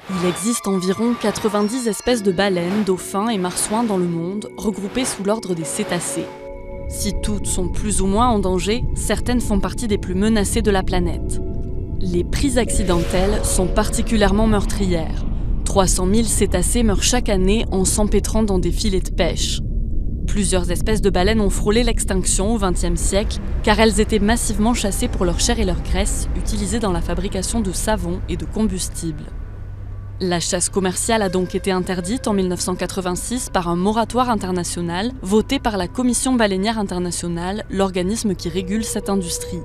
Il existe environ 90 espèces de baleines, dauphins et marsouins dans le monde, regroupées sous l'ordre des cétacés. Si toutes sont plus ou moins en danger, certaines font partie des plus menacées de la planète. Les prises accidentelles sont particulièrement meurtrières. 300 000 cétacés meurent chaque année en s'empêtrant dans des filets de pêche. Plusieurs espèces de baleines ont frôlé l'extinction au XXe siècle car elles étaient massivement chassées pour leur chair et leur graisse, utilisées dans la fabrication de savon et de combustible. La chasse commerciale a donc été interdite en 1986 par un moratoire international voté par la Commission baleinière internationale, l'organisme qui régule cette industrie.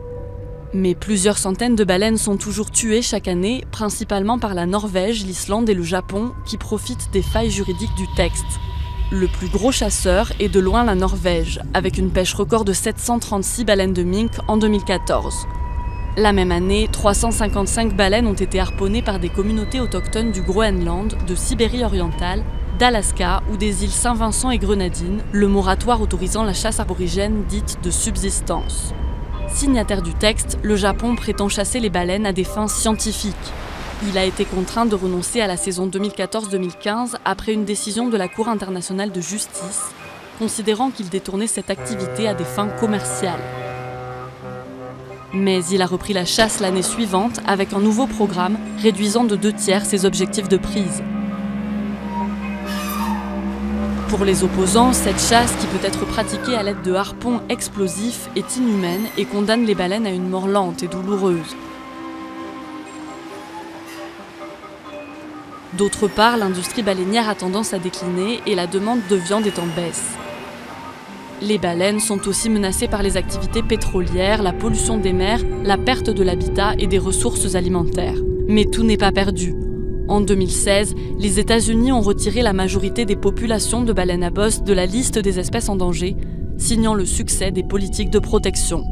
Mais plusieurs centaines de baleines sont toujours tuées chaque année, principalement par la Norvège, l'Islande et le Japon, qui profitent des failles juridiques du texte. Le plus gros chasseur est de loin la Norvège, avec une pêche record de 736 baleines de mink en 2014. La même année, 355 baleines ont été harponnées par des communautés autochtones du Groenland, de Sibérie orientale, d'Alaska ou des îles Saint-Vincent et Grenadines, le moratoire autorisant la chasse aborigène dite de subsistance. Signataire du texte, le Japon prétend chasser les baleines à des fins scientifiques. Il a été contraint de renoncer à la saison 2014-2015 après une décision de la Cour internationale de justice, considérant qu'il détournait cette activité à des fins commerciales. Mais il a repris la chasse l'année suivante avec un nouveau programme réduisant de 2/3 ses objectifs de prise. Pour les opposants, cette chasse, qui peut être pratiquée à l'aide de harpons explosifs, est inhumaine et condamne les baleines à une mort lente et douloureuse. D'autre part, l'industrie baleinière a tendance à décliner et la demande de viande est en baisse. Les baleines sont aussi menacées par les activités pétrolières, la pollution des mers, la perte de l'habitat et des ressources alimentaires. Mais tout n'est pas perdu. En 2016, les États-Unis ont retiré la majorité des populations de baleines à bosse de la liste des espèces en danger, signant le succès des politiques de protection.